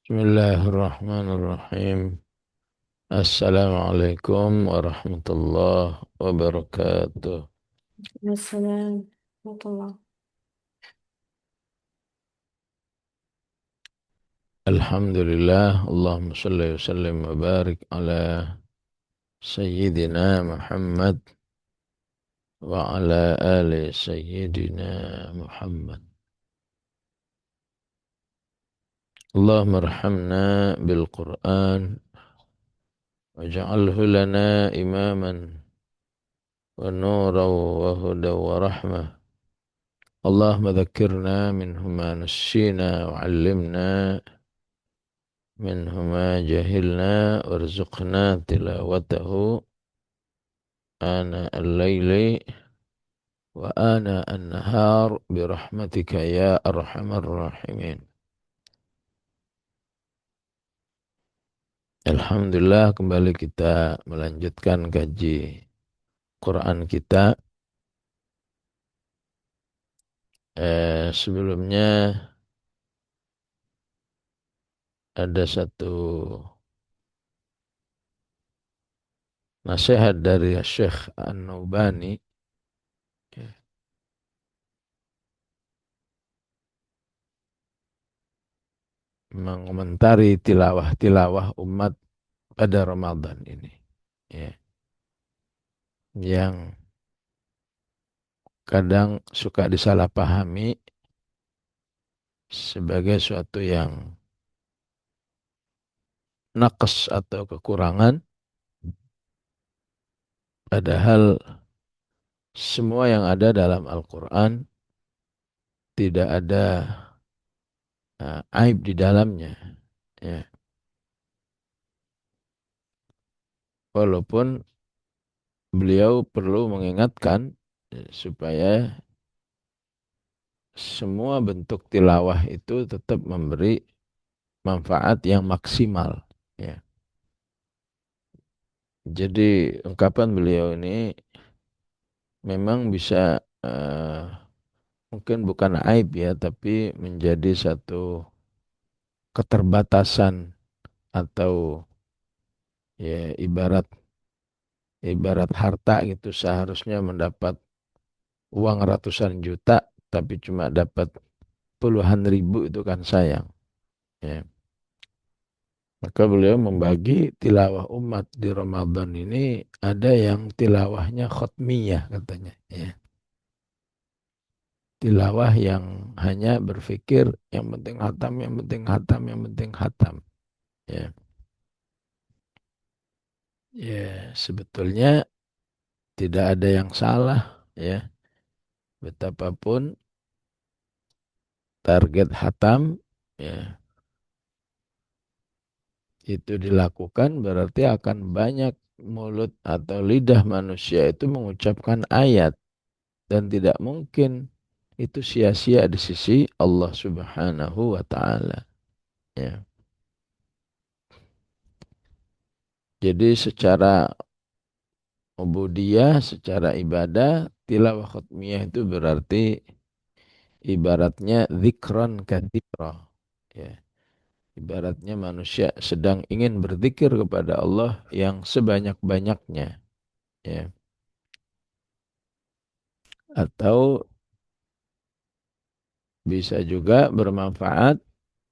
Bismillahirrahmanirrahim. Assalamualaikum warahmatullahi wabarakatuh. Wassalam. Warahmatullah. Alhamdulillah. Allahumma salli wa sallim wa barik ala Sayyidina Muhammad wa ala ali Sayyidina Muhammad. Allahumma arhamna bil Qur'an waj'alhu lana imaman wa nuran wa hudan wa rahmah. Allahumma dhakkirna minhu ma nassina wa 'allimna منه ما جهلنا وارزقنا تلاوته آناء الليل وآناء النهار برحمتك يا أرحم الراحمين. Alhamdulillah, kembali kita melanjutkan kaji Quran kita. Sebelumnya ada satu nasihat dari Syekh An-Naubani mengomentari tilawah-tilawah umat pada Ramadan ini, ya, yang kadang suka disalahpahami sebagai suatu yang naqs atau kekurangan, padahal semua yang ada dalam Al-Quran tidak ada aib di dalamnya, ya. Walaupun beliau perlu mengingatkan supaya semua bentuk tilawah itu tetap memberi manfaat yang maksimal, ya. Jadi ungkapan beliau ini memang bisa mungkin bukan aib, ya, tapi menjadi satu keterbatasan atau, ya, ibarat harta gitu, seharusnya mendapat uang ratusan juta tapi cuma dapat puluhan ribu, itu kan sayang, ya. Maka beliau membagi tilawah umat di Ramadan ini, ada yang tilawahnya khotmiyah katanya, ya. Tilawah yang hanya berpikir yang penting hatam, yang penting hatam, yang penting hatam, ya. Ya, sebetulnya tidak ada yang salah, ya. Betapapun target hatam, ya, itu dilakukan, berarti akan banyak mulut atau lidah manusia itu mengucapkan ayat, dan tidak mungkin itu sia-sia di sisi Allah Subhanahu wa taala, ya. Jadi secara ubudiyah, secara ibadah, tilawah khatmiyah itu berarti ibaratnya zikran katsira, ya. Ibaratnya manusia sedang ingin berzikir kepada Allah yang sebanyak-banyaknya, ya. Atau bisa juga bermanfaat,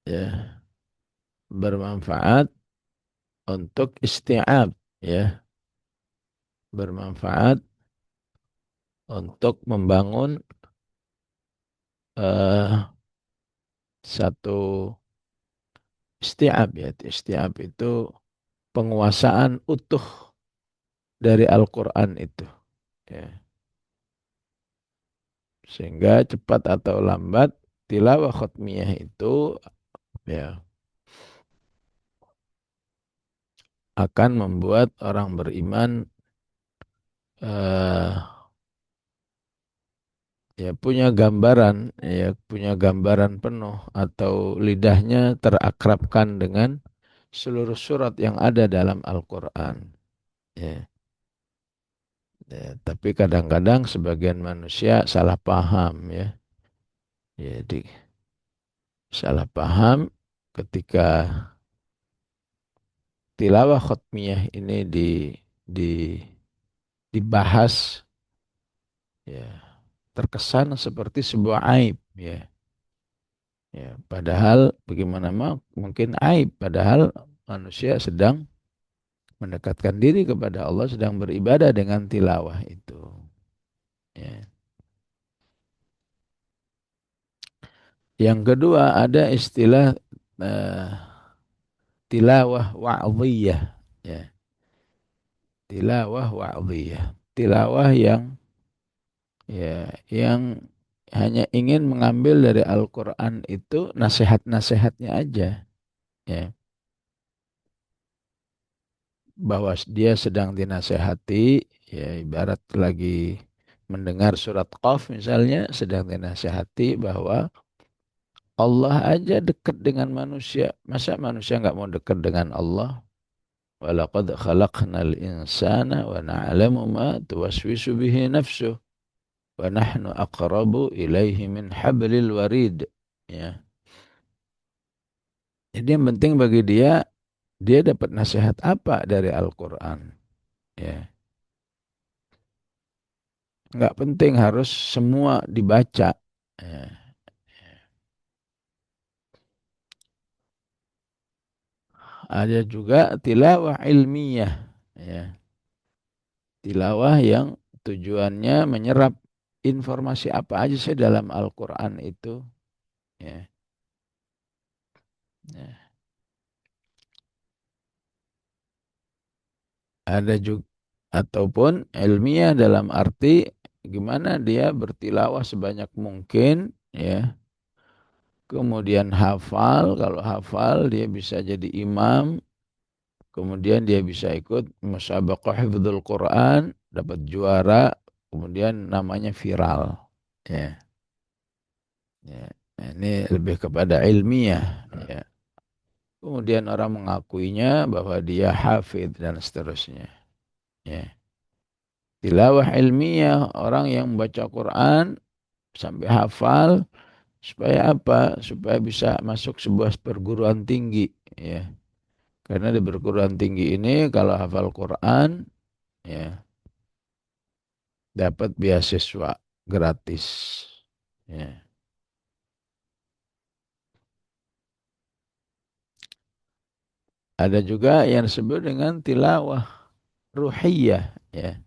ya, bermanfaat untuk isti'ab, ya, bermanfaat untuk membangun eh, satu isti'ab, ya. Isti'ab itu penguasaan utuh dari Al-Quran itu, ya. Sehingga cepat atau lambat tilawah khatmiyah itu, ya, akan membuat orang beriman eh, ya punya gambaran penuh, atau lidahnya terakrabkan dengan seluruh surat yang ada dalam Al-Quran, ya. Ya, tapi kadang-kadang sebagian manusia salah paham, ya. Jadi salah paham, ketika tilawah khatmiyah ini di dibahas, ya, terkesan seperti sebuah aib, ya. Ya, padahal bagaimana mungkin aib, padahal manusia sedang mendekatkan diri kepada Allah, sedang beribadah dengan tilawah itu. Ya. Yang kedua ada istilah eh, tilawah wa'dhiyah. Ya, tilawah wa'dhiyah. Tilawah yang hanya ingin mengambil dari Al-Quran itu nasihat-nasihatnya aja. Ya, bahwa dia sedang dinasehati, ya ibarat lagi mendengar surat Qaf misalnya, sedang dinasehati bahwa Allah aja dekat dengan manusia. Masa manusia nggak mau dekat dengan Allah? Walaqad khalaqnal insana wa na'lamu ma tuwaswisu bihi nafsuh wa nahnu aqrabu ilaihi min hablil warid. Ya. Jadi yang penting bagi dia dapat nasihat apa dari Al-Quran. Ya. Nggak penting harus semua dibaca. Ya. Ada juga tilawah ilmiah. Ya. Tilawah yang tujuannya menyerap informasi apa aja sih dalam Al-Quran itu. Ya. Ya. Ada juga ataupun ilmiah dalam arti gimana dia bertilawah sebanyak mungkin, ya. Kemudian hafal, kalau hafal dia bisa jadi imam, kemudian dia bisa ikut musabaqah hifdzul Quran, dapat juara, kemudian namanya viral. Ya, ya. Nah, ini lebih kepada ilmiah. Ya. Kemudian orang mengakuinya bahwa dia hafidh dan seterusnya. Ya. Tilawah ilmiah, orang yang membaca Quran sampai hafal, supaya apa? Supaya bisa masuk sebuah perguruan tinggi. Ya. Karena di perguruan tinggi ini kalau hafal Quran, ya, dapat beasiswa gratis. Ya. Ada juga yang disebut dengan tilawah ruhiyah. Ya.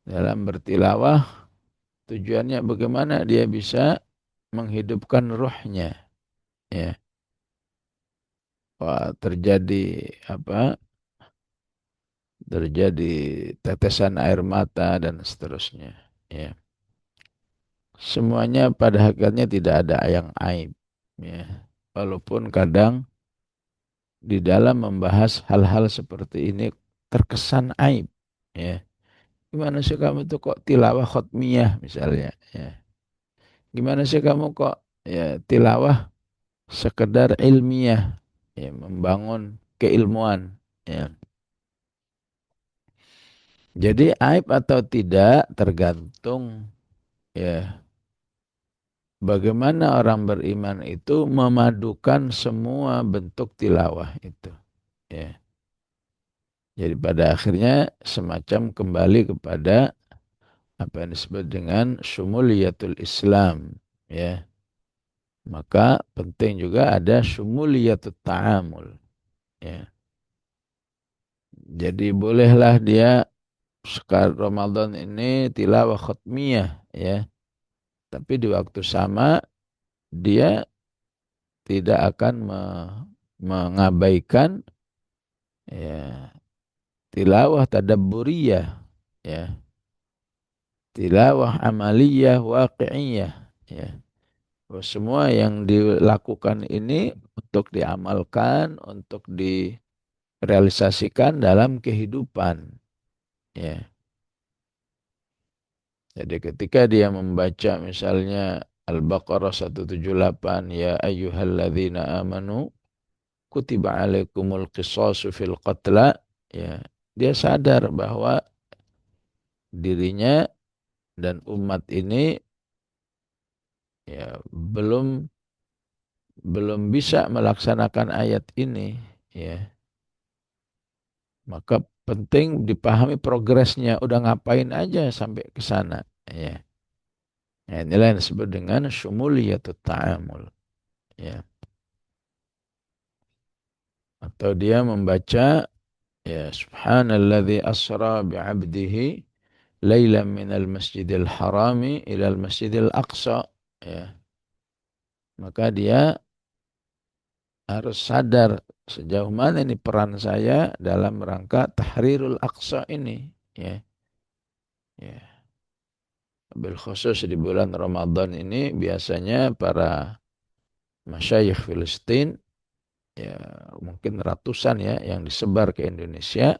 Dalam bertilawah tujuannya bagaimana dia bisa menghidupkan ruhnya. Ya. Wah, apa? Terjadi tetesan air mata dan seterusnya. Ya. Semuanya pada hakikatnya tidak ada yang aib. Ya. Walaupun kadang di dalam membahas hal-hal seperti ini terkesan aib. Ya. Gimana sih kamu tuh kok tilawah khotmiyah misalnya. Ya. Gimana sih kamu kok, ya, tilawah sekedar ilmiah. Ya, membangun keilmuan. Ya. Jadi aib atau tidak tergantung, ya, bagaimana orang beriman itu memadukan semua bentuk tilawah itu. Ya. Jadi pada akhirnya semacam kembali kepada apa yang disebut dengan syumuliyatul Islam. Ya. Maka penting juga ada syumuliyatut ta'amul. Ya. Jadi bolehlah dia sekarang Ramadan ini tilawah khatmiyah, ya. Tapi di waktu sama dia tidak akan mengabaikan, ya, tilawah tadabburiyah, ya, tilawah amaliyah waqi'iyah, ya. Bahwa semua yang dilakukan ini untuk diamalkan, untuk direalisasikan dalam kehidupan, ya. Jadi ketika dia membaca misalnya Al-Baqarah 178, ya ayyuhalladzina amanu kutiba alaikumul qisasu fil qatla, ya, dia sadar bahwa dirinya dan umat ini, ya, belum belum bisa melaksanakan ayat ini, ya, maka penting dipahami progresnya, udah ngapain aja sampai ke sana, ya. Ya, inilah yang disebut dengan syumuliyatut ta'amul, ya. Atau dia membaca, ya, subhanalladzi asra bi'abdihi lailan minal masjidil harami ilal masjidil aqsa, ya. Maka dia harus sadar sejauh mana ini peran saya dalam rangka tahrirul aqsa ini, ya. Ya. Bil khusus di bulan Ramadan ini biasanya para masyayikh Filistin, ya, mungkin ratusan, ya, yang disebar ke Indonesia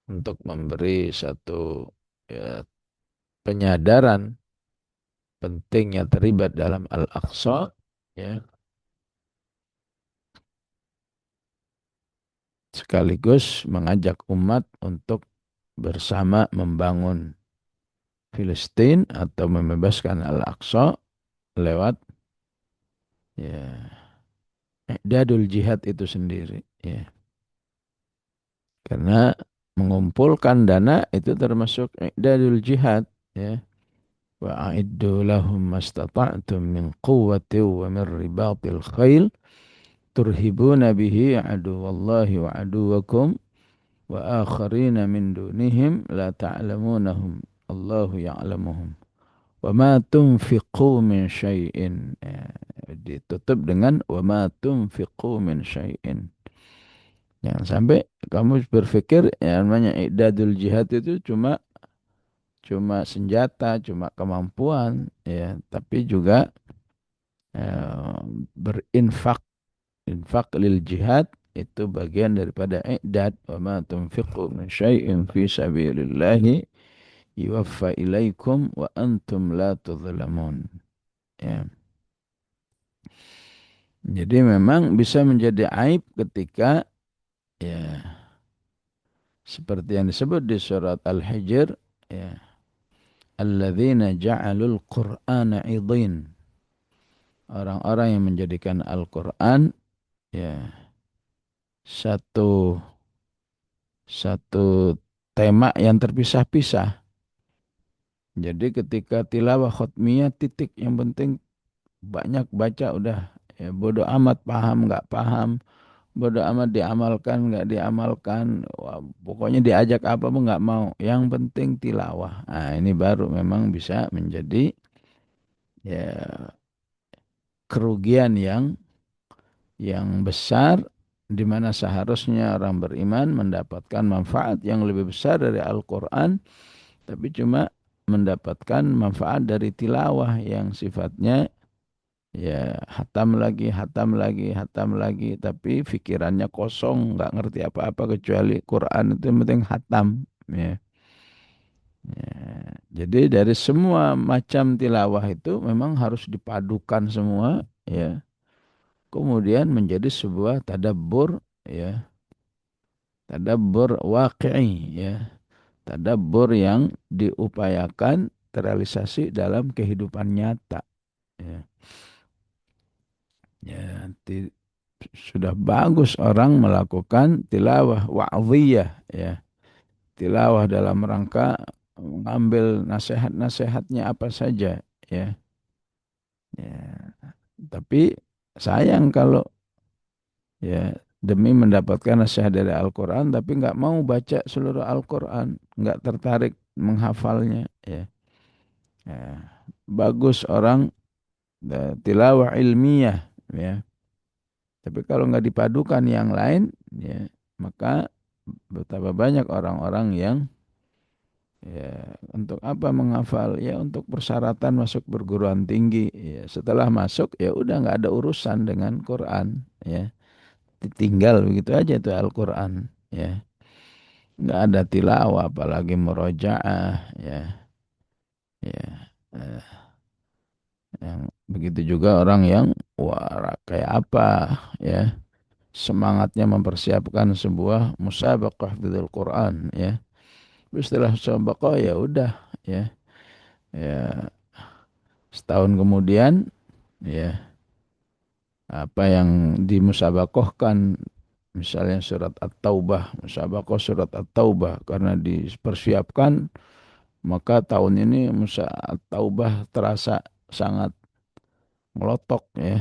untuk memberi satu, ya, penyadaran pentingnya terlibat dalam Al-Aqsa, ya, sekaligus mengajak umat untuk bersama membangun Filistin atau membebaskan Al-Aqsa lewat, ya, i'dadul jihad itu sendiri, ya. Karena mengumpulkan dana itu termasuk i'dadul jihad, ya. Wa a'iddu lahum mastata'tum min quwwati wa min ribatil khail turhibuna bihi aduwallahi wa aduwakum wa akharina min dunihim la ta'lamunahum Allahu ya'lamuhum wa ma tunfiqu min syai'in, ya, ditutup dengan wa ma tunfiqu min syai'in. Jangan sampai kamu berpikir yang namanya i'dadul jihad itu cuma cuma senjata, cuma kemampuan, ya, tapi juga eh, berinfak, infak lil jihad itu bagian daripada i'dad. Wa ma tunfiqu min syai'in fi sabilillahi yuwaffa ilaikum wa antum la tuzlamun, ya. Jadi memang bisa menjadi aib ketika, ya, seperti yang disebut di surat Al-Hijr, ya, alladzina ja'alul qur'ana idhin, orang-orang yang menjadikan Al-Qur'an, ya, satu satu tema yang terpisah-pisah. Jadi ketika tilawah khutmiyah titik, yang penting banyak baca udah, ya, bodo amat paham nggak paham, bodo amat diamalkan nggak diamalkan. Wah, pokoknya diajak apa pun nggak mau, yang penting tilawah. Nah, ini baru memang bisa menjadi, ya, kerugian yang besar, di mana seharusnya orang beriman mendapatkan manfaat yang lebih besar dari Al-Quran, tapi cuma mendapatkan manfaat dari tilawah yang sifatnya, ya, hatam lagi, hatam lagi, hatam lagi, tapi pikirannya kosong, nggak ngerti apa-apa kecuali Quran itu yang penting hatam, ya. Ya, jadi dari semua macam tilawah itu memang harus dipadukan semua, ya. Kemudian menjadi sebuah tadabbur, ya, tadabbur waqi'i, ya, tadabbur yang diupayakan terrealisasi dalam kehidupan nyata, ya. Ya, sudah bagus orang melakukan tilawah wa'ziyah, ya, tilawah dalam rangka mengambil nasihat-nasihatnya apa saja, ya. Ya, tapi sayang kalau, ya, demi mendapatkan nasihat dari Al-Quran tapi nggak mau baca seluruh Al-Quran, nggak tertarik menghafalnya, ya. Ya, bagus orang tilawah ilmiah, ya, tapi kalau nggak dipadukan yang lain, ya, maka betapa banyak orang-orang yang, ya, untuk apa menghafal, ya, untuk persyaratan masuk perguruan tinggi, ya, setelah masuk ya udah nggak ada urusan dengan Quran, ya, ditinggal begitu aja itu Al-Quran, ya, nggak ada tilawah apalagi murojaah, ya, ya. Yang begitu juga orang yang, wah, kayak apa, ya, semangatnya mempersiapkan sebuah musabaqah hafdzul Quran, ya. Terus setelah musabaqah ya udah, ya, ya, setahun kemudian, ya, Apa yang dimusabakohkan, misalnya surat At-Taubah, musabakoh surat At-Taubah, karena dipersiapkan, maka tahun ini Musa At-Taubah terasa sangat melotok ya.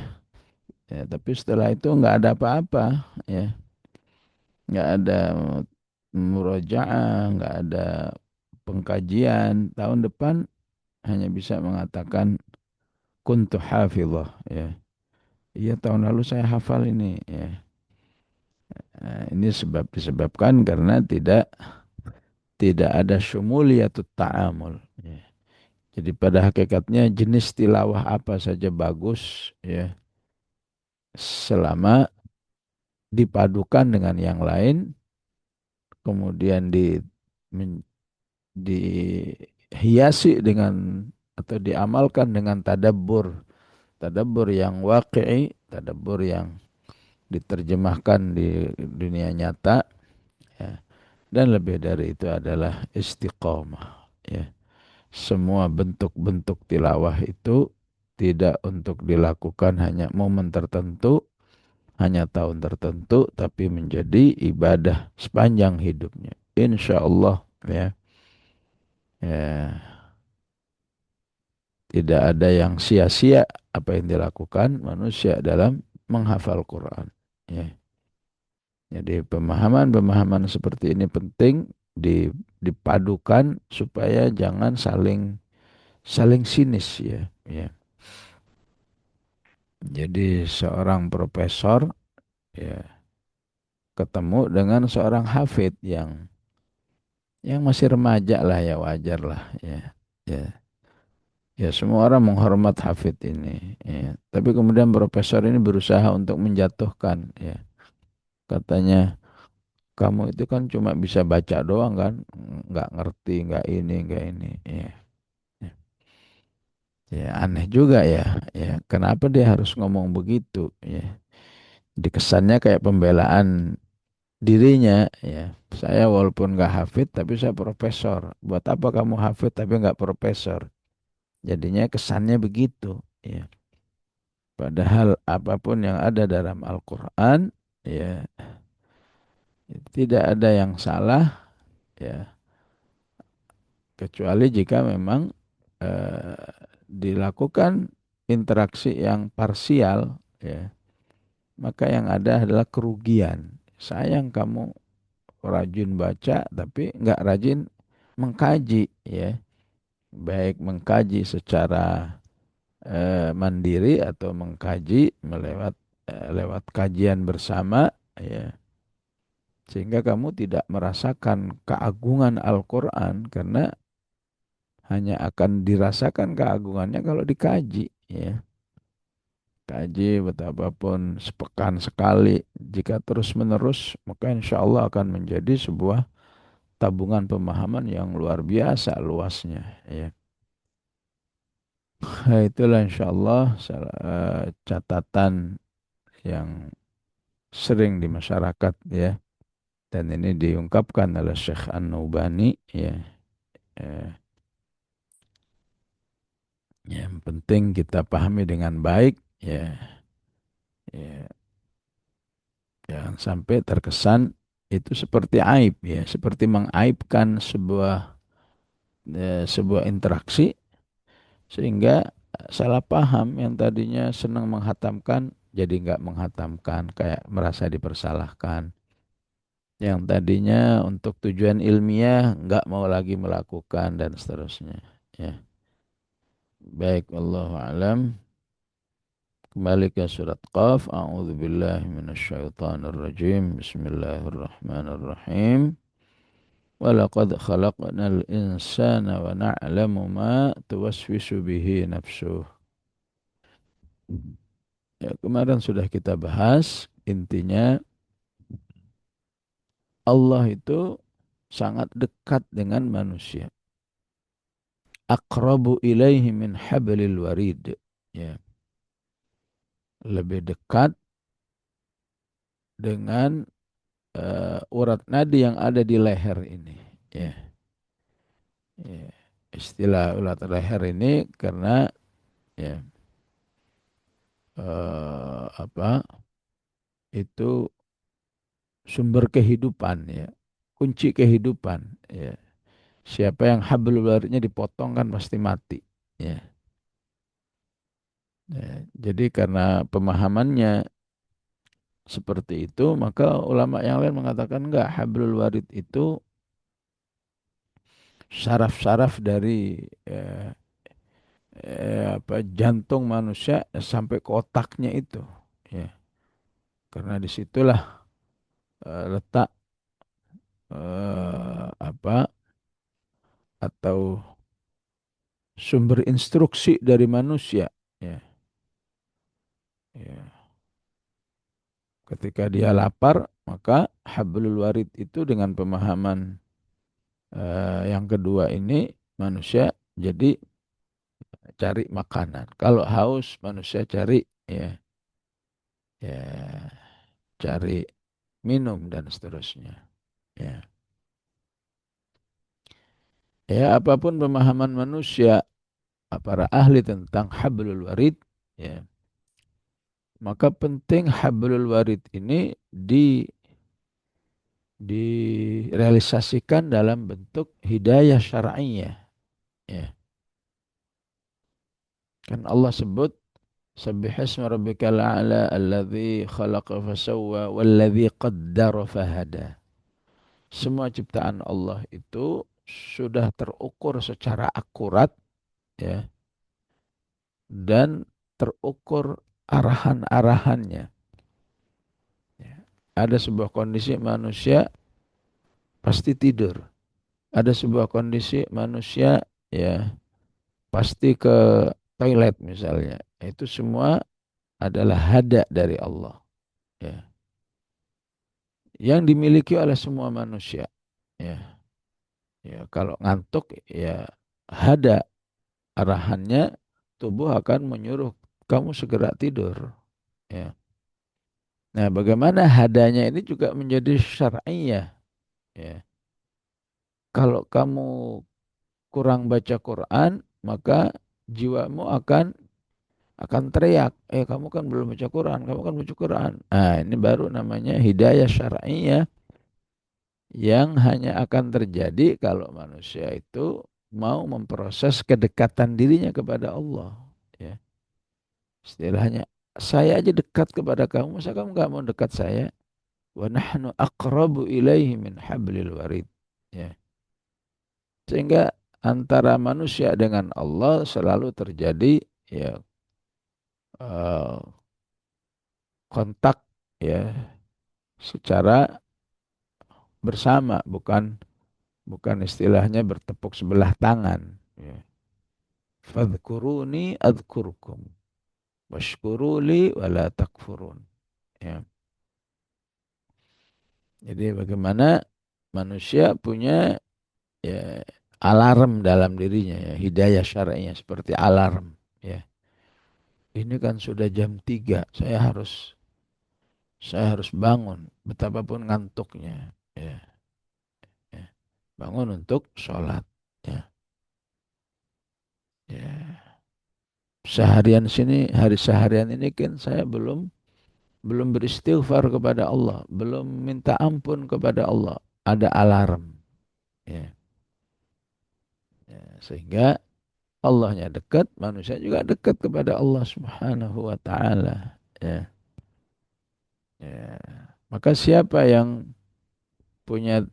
Ya, tapi setelah itu nggak ada apa-apa ya, nggak ada murojaah, nggak ada pengkajian. Tahun depan hanya bisa mengatakan kuntu hafizah ya. Iya tahun lalu saya hafal ini ya. Nah, ini disebabkan karena tidak ada syumuliyatut ta'amul ya. Jadi pada hakikatnya jenis tilawah apa saja bagus ya, selama dipadukan dengan yang lain, kemudian dihiasi dengan atau diamalkan dengan tadabbur yang waqi'i, tadabbur yang diterjemahkan di dunia nyata ya. Dan lebih dari itu adalah istiqomah ya. Semua bentuk-bentuk tilawah itu tidak untuk dilakukan hanya momen tertentu, hanya tahun tertentu, tapi menjadi ibadah sepanjang hidupnya. Insya Allah ya. Ya, tidak ada yang sia-sia apa yang dilakukan manusia dalam menghafal Quran. Ya. Jadi pemahaman-pemahaman seperti ini penting dipadukan supaya jangan saling saling sinis ya. Ya. Jadi seorang profesor ya ketemu dengan seorang hafid yang masih remaja lah ya, wajar lah ya. Ya. Ya semua orang menghormat hafid ini ya. Tapi kemudian profesor ini berusaha untuk menjatuhkan ya. Katanya kamu itu kan cuma bisa baca doang kan, nggak ngerti, nggak ini ya. Ya, ya, aneh juga ya, ya kenapa dia harus ngomong begitu ya. Dikesannya kayak pembelaan dirinya ya. Saya walaupun nggak hafid tapi saya profesor. Buat apa kamu hafid tapi nggak profesor? Jadinya kesannya begitu ya. Padahal apapun yang ada dalam Al-Quran ya tidak ada yang salah ya, kecuali jika memang eh, dilakukan interaksi yang parsial ya, maka yang ada adalah kerugian. Sayang kamu rajin baca tapi nggak rajin mengkaji ya, baik mengkaji secara mandiri atau mengkaji lewat kajian bersama ya, sehingga kamu tidak merasakan keagungan Al-Quran karena hanya akan dirasakan keagungannya kalau dikaji ya. Kaji betapapun sepekan sekali, jika terus menerus maka insya Allah akan menjadi sebuah tabungan pemahaman yang luar biasa luasnya ya. Nah, itulah insya Allah catatan yang sering di masyarakat ya, dan ini diungkapkan oleh Syekh An-Nubani ya. Eh, yang penting kita pahami dengan baik ya. Ya, jangan sampai terkesan itu seperti aib ya, seperti mengaibkan sebuah interaksi sehingga salah paham, yang tadinya senang menghatamkan jadi nggak menghatamkan, kayak merasa dipersalahkan. Yang tadinya untuk tujuan ilmiah nggak mau lagi melakukan dan seterusnya. Ya, baik Allah alam. Kembali ke surat Qaf. A'udzubillahi minasyaitonirrajim. Bismillahirrahmanirrahim. Walaqad khalaqnal insana wa na'lamu ma tuwaswisu bihi nafsuh. Ya, kemarin sudah kita bahas, intinya Allah itu sangat dekat dengan manusia. Aqrabu ilaihi min hablil warid. Ya, lebih dekat dengan urat nadi yang ada di leher ini. Ya, ya. Istilah urat leher ini karena ya apa itu sumber kehidupan ya, kunci kehidupan ya. Siapa yang hablul waritnya dipotong kan pasti mati ya. Ya, jadi karena pemahamannya seperti itu, maka ulama yang lain mengatakan enggak, hablul warid itu saraf-saraf dari jantung manusia sampai ke otaknya itu ya. Karena disitulah letak apa atau sumber instruksi dari manusia ya. Ya. Ketika dia lapar, maka hablul warid itu dengan pemahaman yang kedua ini, manusia jadi cari makanan. Kalau haus, manusia cari ya, ya cari minum dan seterusnya. Ya, ya apapun pemahaman manusia, para ahli tentang hablul warid, ya, maka penting hablul warid ini direalisasikan dalam bentuk hidayah syar'iyah. Ya. Kan Allah sebut Sabbihisma rabbikal a'la alladzi khalaqa fasawwa walladzi qaddara fahada. Semua ciptaan Allah itu sudah terukur secara akurat ya, dan terukur arahan-arahannya. Ya. Ada sebuah kondisi manusia pasti tidur. Ada sebuah kondisi manusia ya pasti ke toilet misalnya. Itu semua adalah hada dari Allah. Ya. Yang dimiliki oleh semua manusia. Ya. Ya, kalau ngantuk ya hada arahannya, tubuh akan menyuruh kamu segera tidur. Ya. Nah, bagaimana hadanya ini juga menjadi syar'iyah. Ya. Kalau kamu kurang baca Quran, maka jiwamu akan teriak, kamu kan belum baca Quran, kamu kan baca Quran. Nah, ini baru namanya hidayah syar'iyah yang hanya akan terjadi kalau manusia itu mau memproses kedekatan dirinya kepada Allah. Ya. Istilahnya, saya aja dekat kepada kamu, masa kamu nggak mau dekat saya? Wa nahnu aqrabu ilaihi min hablil warid. Ya. Sehingga antara manusia dengan Allah selalu terjadi ya eh, kontak ya secara bersama, bukan istilahnya bertepuk sebelah tangan. Ya. Fadhkuruni adhkurkum washkuruli wala takfurun. Ya. Jadi bagaimana manusia punya ya alarm dalam dirinya ya, hidayah syar'inya seperti alarm ya. Ini kan sudah jam 3, saya harus bangun betapapun ngantuknya ya, ya. Bangun untuk sholat ya. Ya. Hari seharian ini kan saya belum beristighfar kepada Allah, belum minta ampun kepada Allah. Ada alarm ya. Ya, sehingga Allahnya dekat, manusia juga dekat kepada Allah Subhanahu wa taala. Ya. Ya. Maka siapa yang punya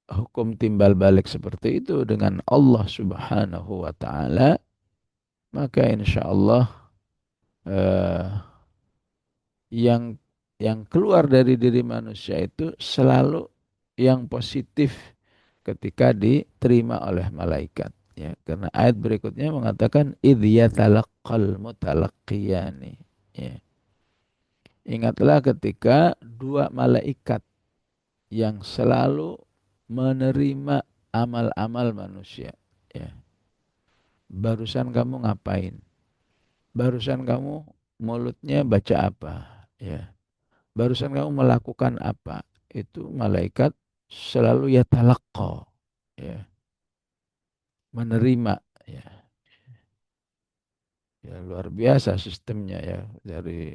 hukum timbal balik seperti itu dengan Allah Subhanahu wa taala, maka insya Allah eh, yang keluar dari diri manusia itu selalu yang positif ketika diterima oleh malaikat. Ya, karena ayat berikutnya mengatakan idh yatalaqqal mutalaqqiyani. Ya. Ingatlah ketika dua malaikat yang selalu menerima amal-amal manusia. Ya. Barusan kamu ngapain? Barusan kamu mulutnya baca apa? Ya. Barusan kamu melakukan apa? Itu malaikat selalu ya talaqqa. Ya. Menerima. Ya. Ya, luar biasa sistemnya ya. Dari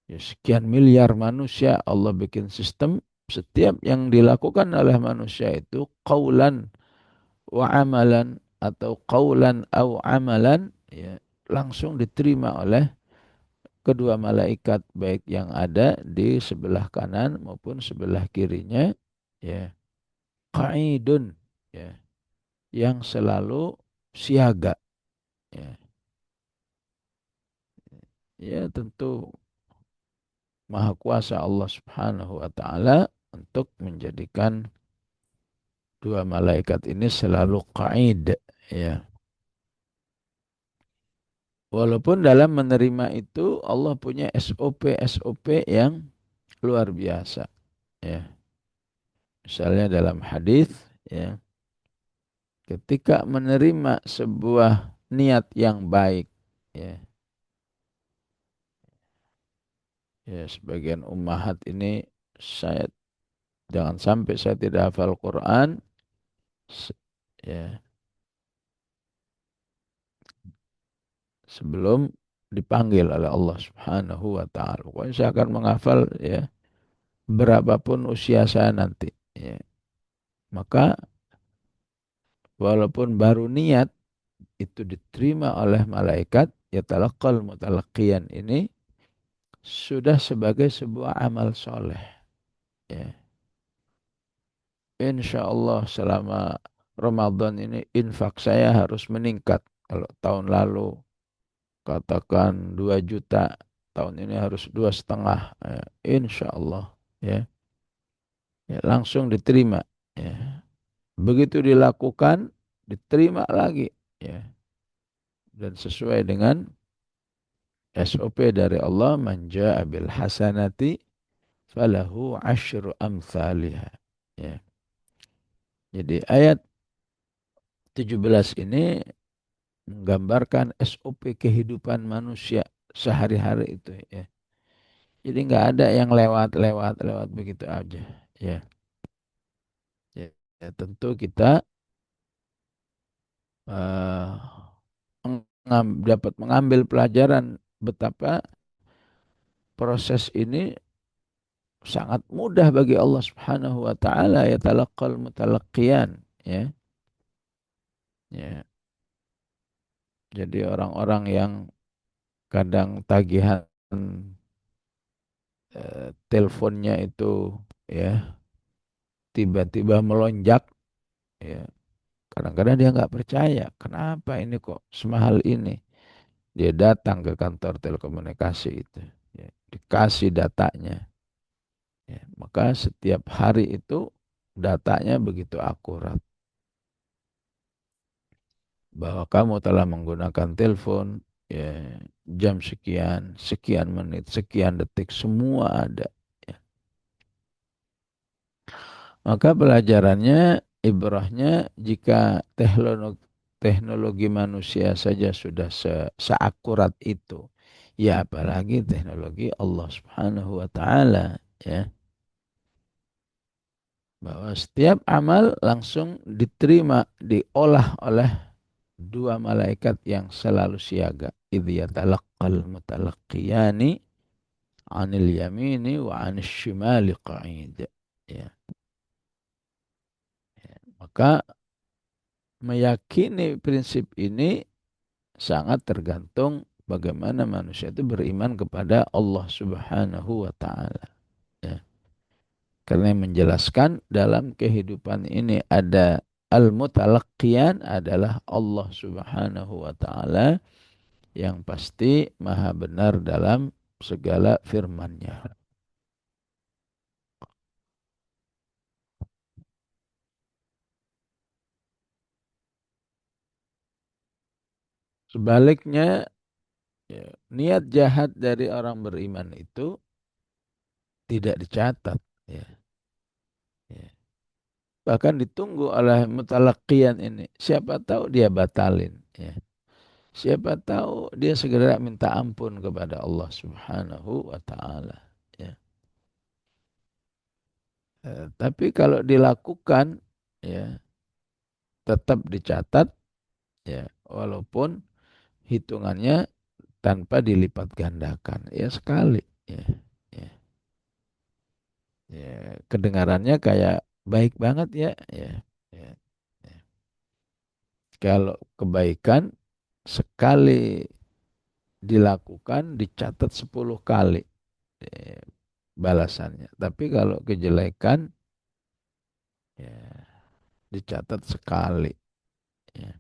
ya, sekian miliar manusia Allah bikin sistem, setiap yang dilakukan oleh manusia itu qaulan wa amalan atau qaulan au amalan ya, langsung diterima oleh kedua malaikat baik yang ada di sebelah kanan maupun sebelah kirinya ya, qaidun ya, yang selalu siaga ya. Ya tentu maha kuasa Allah Subhanahu wa taala untuk menjadikan dua malaikat ini selalu qaid ya. Walaupun dalam menerima itu Allah punya SOP-SOP yang luar biasa ya. Misalnya dalam hadis ya, ketika menerima sebuah niat yang baik ya. Ya sebagian ummahat ini saya jangan sampai saya tidak hafal Quran ya sebelum dipanggil oleh Allah Subhanahu wa taala. Pokoknya saya akan menghafal ya berapapun usia saya nanti ya. Maka walaupun baru niat itu diterima oleh malaikat ya talaqqal mutalaqqiyan ini sudah sebagai sebuah amal soleh ya. Insya Allah selama Ramadan ini infak saya harus meningkat. Kalau tahun lalu katakan 2 juta, tahun ini harus 2,5. Ya, insya Allah ya. Ya, langsung diterima. Ya. Begitu dilakukan, diterima lagi. Ya. Dan sesuai dengan SOP dari Allah, manja abil hasanati falahu asyru amthaliha. Ya. Jadi ayat 17 ini menggambarkan SOP kehidupan manusia sehari-hari itu ya. Jadi nggak ada yang lewat begitu aja. Ya, ya, ya tentu kita eh, dapat mengambil pelajaran betapa proses ini sangat mudah bagi Allah Subhanahu wa taala ya talaqqal mutalaqqiyan ya. Ya, jadi orang-orang yang kadang tagihan teleponnya itu ya tiba-tiba melonjak ya. Kadang-kadang dia nggak percaya. Kenapa ini kok semahal ini? Dia datang ke kantor telekomunikasi itu. Ya, dikasih datanya. Ya, maka setiap hari itu datanya begitu akurat. Bahwa kamu telah menggunakan telepon ya, jam sekian, sekian menit, sekian detik, semua ada. Ya. Maka pelajarannya, ibrahnya jika teknologi manusia saja sudah seakurat itu. Ya apalagi teknologi Allah Subhanahu wa taala ya. Bahwa setiap amal langsung diterima, diolah oleh dua malaikat yang selalu siaga. Idh yatalaqqal mutalaqqiyani 'anil yamini wa 'anil shimali qa'id. Ya. Maka meyakini prinsip ini sangat tergantung bagaimana manusia itu beriman kepada Allah Subhanahu wa taala. Ya. Karena yang menjelaskan dalam kehidupan ini ada al-mutalaqqiyan adalah Allah Subhanahu wa taala yang pasti maha benar dalam segala firman-Nya. Sebaliknya, ya, niat jahat dari orang beriman itu tidak dicatat. Ya, ya. Bahkan ditunggu oleh mutalaqqiyan ini. Siapa tahu dia batalin. Ya. Siapa tahu dia segera minta ampun kepada Allah Subhanahu wa taala. Ya. Tapi kalau dilakukan ya tetap dicatat ya walaupun hitungannya tanpa dilipat gandakan. Ya sekali. Ya, ya, ya. Kedengarannya kayak baik banget ya. Ya, ya, ya. Kalau kebaikan sekali dilakukan dicatat 10 kali eh, balasannya. Tapi kalau kejelekan ya dicatat sekali. Ya.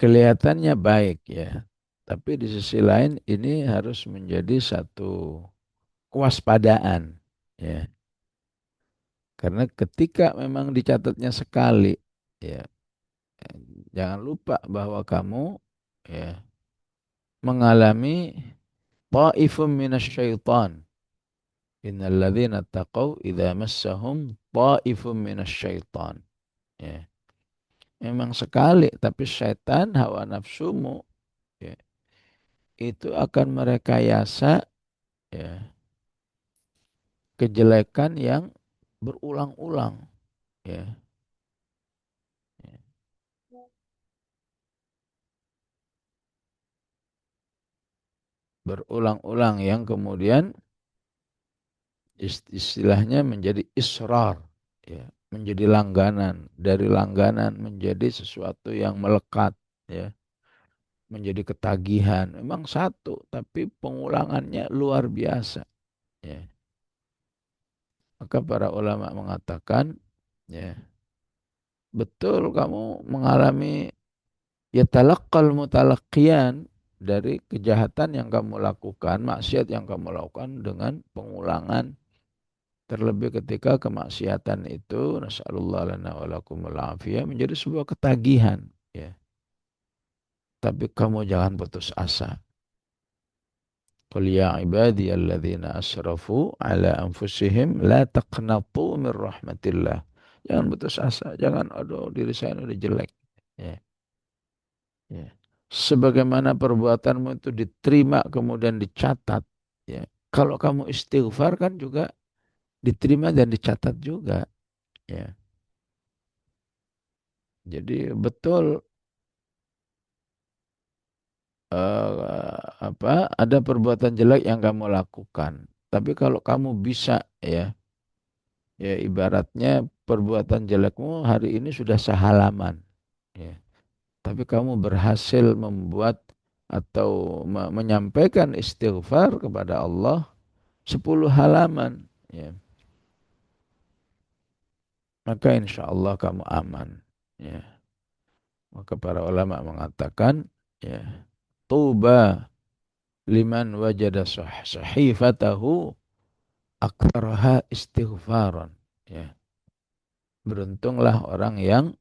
Kelihatannya baik ya. Tapi di sisi lain ini harus menjadi satu kewaspadaan. Ya. Karena ketika memang dicatatnya sekali, ya jangan lupa bahwa kamu ya mengalami ta'ifum minasyaitan. Innal ladzina taqaw idza massahum ta'ifum minasyaitan. Ya. Memang sekali, tapi syaitan hawa nafsumu ya, itu akan merekayasa ya kejelekan yang berulang-ulang ya, ya. Berulang-ulang yang kemudian istilahnya menjadi israr ya, menjadi langganan, dari langganan menjadi sesuatu yang melekat ya, menjadi ketagihan. Memang satu tapi pengulangannya luar biasa ya. Maka para ulama mengatakan ya betul kamu mengalami ya talaqqal mutalaqqiyan dari kejahatan yang kamu lakukan, maksiat yang kamu lakukan dengan pengulangan. Terlebih ketika kemaksiatan itu, nasallallahu lana wa lakumul afiyah, menjadi sebuah ketagihan. Ya. Tapi kamu jangan putus asa. Qul ya ibadiyalladzina asrafu ala anfusihim la taqnatu min rahmatillah. Jangan putus asa. Jangan, aduh diri saya udah jelek. Ya. Ya. Sebagaimana perbuatanmu itu diterima kemudian dicatat. Ya. Kalau kamu istighfar kan juga diterima dan dicatat juga. Ya. Jadi betul ada perbuatan jelek yang kamu lakukan. Tapi kalau kamu bisa ya, ya ibaratnya perbuatan jelekmu hari ini sudah sehalaman. Ya. Tapi kamu berhasil membuat atau menyampaikan istighfar kepada Allah 10 halaman. Ya. Maka insya Allah kamu aman. Ya. Maka para ulama mengatakan, ya, tuba liman wajada sahifatahu aktsaraha istighfaran. Ya. Beruntunglah orang yang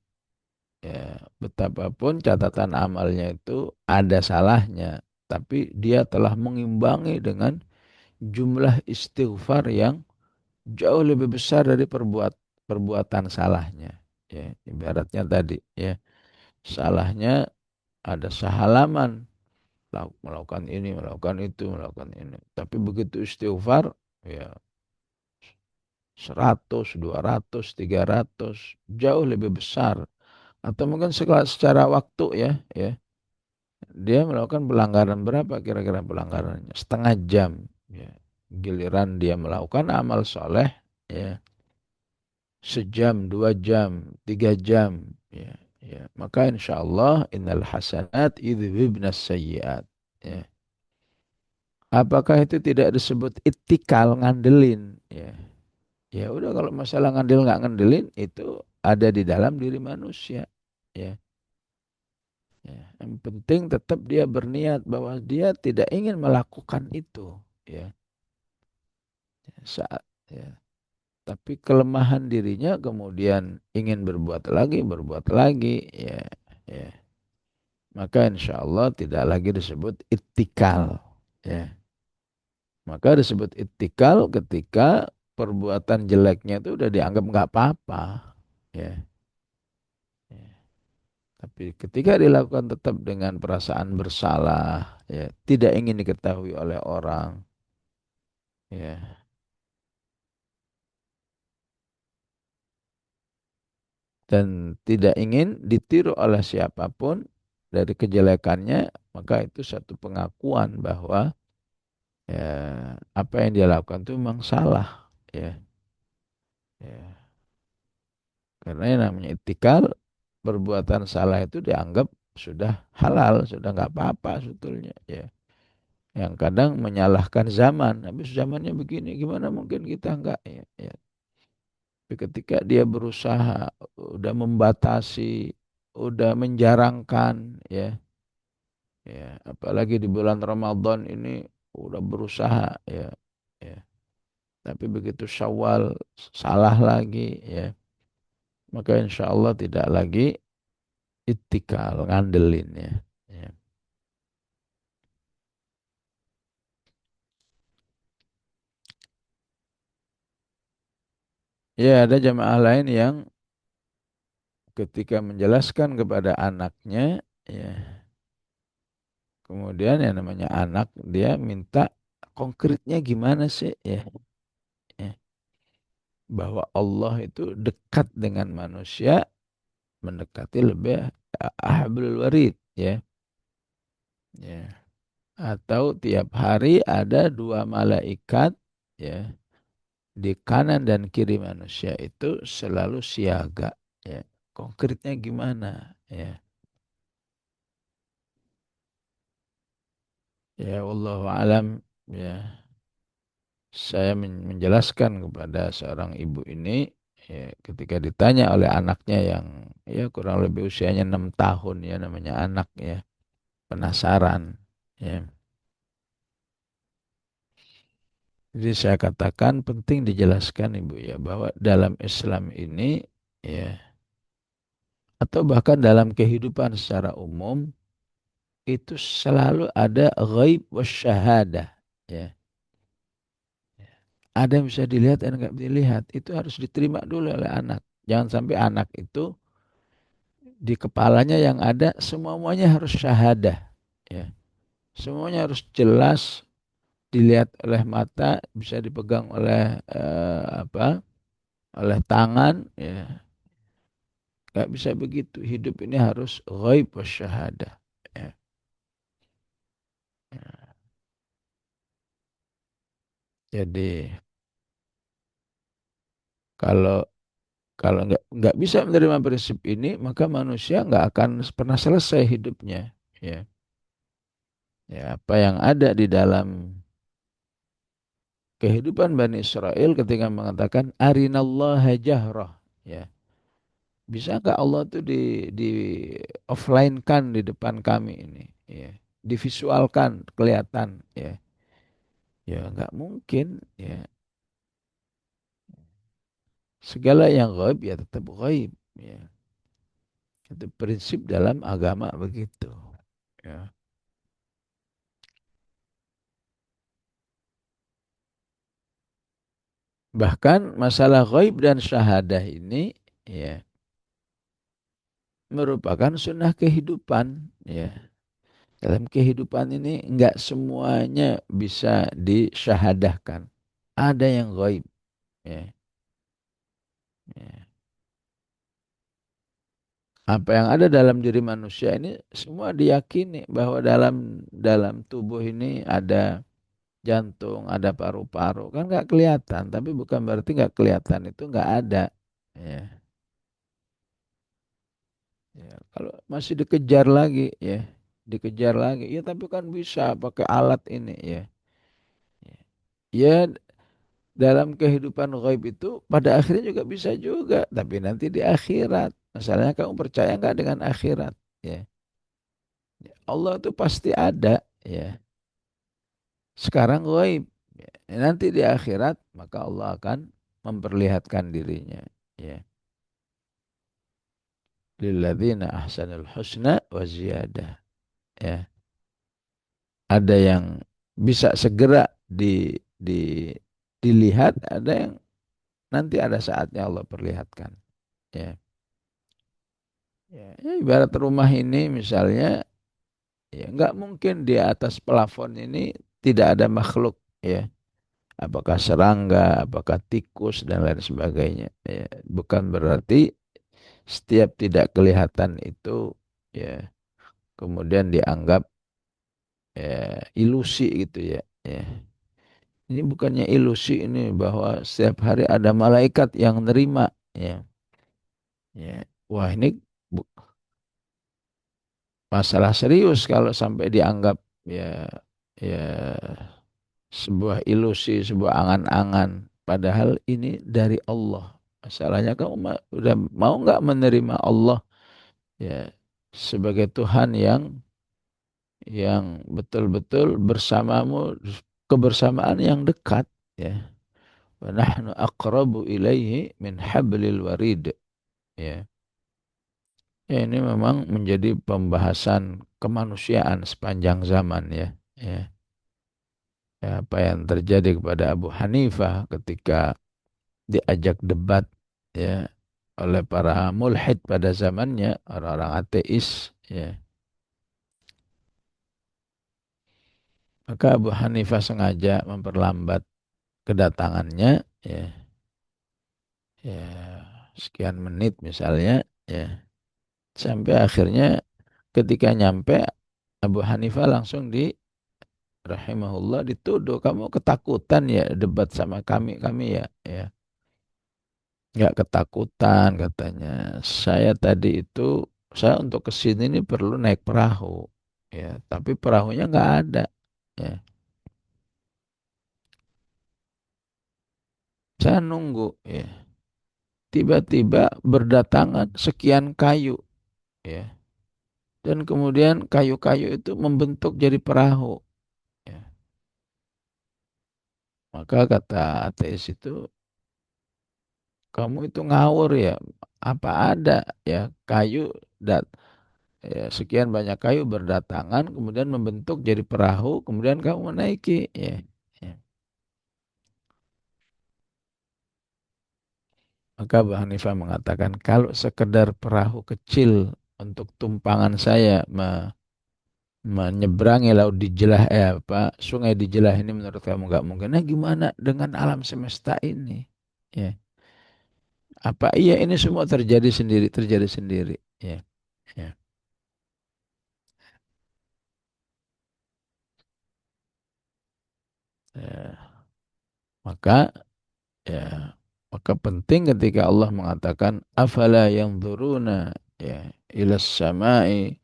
ya, betapapun catatan amalnya itu ada salahnya, tapi dia telah mengimbangi dengan jumlah istighfar yang jauh lebih besar dari perbuatan salahnya. Ya, ibaratnya tadi ya, salahnya ada sehalaman melakukan ini, melakukan itu, melakukan ini. Tapi begitu istighfar ya 100, 200, 300 jauh lebih besar. Atau mungkin secara waktu ya, ya. Dia melakukan pelanggaran berapa kira-kira pelanggarannya? Setengah jam. Ya. Giliran dia melakukan amal soleh, ya, sejam, 2 jam, 3 jam. Ya, ya. Maka insya Allah innal hasanat idhibnas sayyiat. Ya. Apakah itu tidak disebut itikal ngandelin? Ya. Ya udah kalau masalah ngandel nggak ngandelin itu ada di dalam diri manusia. Ya. Ya, yang penting tetap dia berniat bahwa dia tidak ingin melakukan itu, ya. Saat ya. Tapi kelemahan dirinya kemudian ingin berbuat lagi, ya, ya. Maka insya Allah tidak lagi disebut itikal, ya. Maka disebut itikal ketika perbuatan jeleknya itu udah dianggap nggak apa-apa, ya. Ya. Tapi ketika dilakukan tetap dengan perasaan bersalah, ya, tidak ingin diketahui oleh orang, ya, dan tidak ingin ditiru oleh siapapun dari kejelekannya, maka itu satu pengakuan bahwa ya apa yang dia lakukan itu memang salah, ya. Ya. Karena yang namanya itikal, perbuatan salah itu dianggap sudah halal, sudah nggak apa-apa sebetulnya, ya. Yang kadang menyalahkan zaman, habis zamannya begini, gimana mungkin kita enggak, ya, ya. Tapi ketika dia berusaha, udah membatasi, udah menjarangkan, ya, ya, apalagi di bulan Ramadan ini udah berusaha, ya, ya. Tapi begitu Syawal salah lagi, ya, maka insya Allah tidak lagi itikal ngandelin, ya. Ya, ya ada jamaah lain yang ketika menjelaskan kepada anaknya, ya, kemudian yang namanya anak dia minta konkretnya gimana sih, ya, ya, bahwa Allah itu dekat dengan manusia, mendekati lebih hablul warid, ya, ya, atau tiap hari ada dua malaikat, ya, di kanan dan kiri manusia itu selalu siaga, ya. Konkretnya gimana, ya. Ya Allah alam, ya. Saya menjelaskan kepada seorang ibu ini, ya, ketika ditanya oleh anaknya yang ya kurang lebih usianya 6 tahun, ya, namanya anak, ya, penasaran, ya. Jadi saya katakan penting dijelaskan ibu, ya, bahwa dalam Islam ini, ya, atau bahkan dalam kehidupan secara umum itu selalu ada ghaib wasyahadah, ya. Ada yang bisa dilihat dan nggak bisa dilihat. Itu harus diterima dulu oleh anak. Jangan sampai anak itu di kepalanya yang ada semuanya harus syahadah, ya. Semuanya harus jelas dilihat oleh mata, bisa dipegang oleh oleh tangan, ya. Nggak bisa begitu. Hidup ini harus ghaib wasyahadah, ya. Jadi kalau kalau nggak bisa menerima prinsip ini, maka manusia nggak akan pernah selesai hidupnya, ya. Ya, apa yang ada di dalam kehidupan Bani Israel ketika mengatakan arinallaha jahrah, ya. Bisa nggak Allah tuh di offline kan di depan kami ini, ya. Divisualkan, kelihatan, ya. Ya nggak mungkin, ya. Segala yang gaib ya tetap gaib, ya. Itu prinsip dalam agama begitu, ya. Bahkan masalah gaib dan syahadah ini, ya, merupakan sunnah kehidupan, ya. Dalam kehidupan ini enggak semuanya bisa disyahadahkan. Ada yang gaib, ya. Ya. Apa yang ada dalam diri manusia ini semua diyakini bahwa dalam dalam tubuh ini ada jantung, ada paru-paru. Kan enggak kelihatan, tapi bukan berarti enggak kelihatan itu enggak ada. Ya. Ya. Kalau masih dikejar lagi, ya, dikejar lagi. Ya tapi kan bisa pakai alat ini, ya. Ya, dalam kehidupan gaib itu pada akhirnya juga bisa juga, tapi nanti di akhirat. Masalahnya kamu percaya nggak dengan akhirat, ya. Allah itu pasti ada, ya. Sekarang gaib, ya. Nanti di akhirat maka Allah akan memperlihatkan dirinya, ya. Lilladzina ahsanul husna wa ziyadah, ya. Ada yang bisa segera di dilihat, ada yang nanti ada saatnya Allah perlihatkan, ya. Ya, ya, ibarat rumah ini misalnya, ya nggak mungkin di atas plafon ini tidak ada makhluk, ya. Apakah serangga, apakah tikus dan lain sebagainya. Ya, bukan berarti setiap tidak kelihatan itu ya kemudian dianggap ya, ilusi gitu ya. Ya. Ini bukannya ilusi ini bahwa setiap hari ada malaikat yang nerima ya. Ya. Wah, ini masalah serius kalau sampai dianggap ya ya sebuah ilusi, sebuah angan-angan. Padahal ini dari Allah. Masalahnya kamu udah mau nggak menerima Allah ya sebagai Tuhan yang betul-betul bersamamu, kebersamaan yang dekat ya. Wa nahnu aqrabu ilaihi min hablil warid ya. Ya, ini memang menjadi pembahasan kemanusiaan sepanjang zaman ya. Ya, ya, apa yang terjadi kepada Abu Hanifah ketika diajak debat ya oleh para mulhid pada zamannya, orang-orang ateis ya. Maka Abu Hanifah sengaja memperlambat kedatangannya ya, ya sekian menit misalnya ya. Sampai akhirnya ketika nyampe Abu Hanifah langsung rahimahullah dituduh kamu ketakutan ya debat sama kami ya ya nggak ketakutan katanya saya tadi itu saya untuk ke sini ini perlu naik perahu ya tapi perahunya nggak ada ya saya nunggu ya tiba-tiba berdatangan sekian kayu ya dan kemudian kayu-kayu itu membentuk jadi perahu ya. Maka kata ateis itu kamu itu ngawur ya apa ada ya kayu dan ya, sekian banyak kayu berdatangan kemudian membentuk jadi perahu kemudian kamu menaiki ya, ya. Maka Abu Hanifah mengatakan kalau sekedar perahu kecil untuk tumpangan saya menyeberangi laut dijelah apa sungai dijelah ini menurut kamu nggak mungkin. Nah gimana dengan alam semesta ini ya apa iya ini semua terjadi sendiri ya ya, ya. Maka ya maka penting ketika Allah mengatakan afala yanzuruna ya ilas samai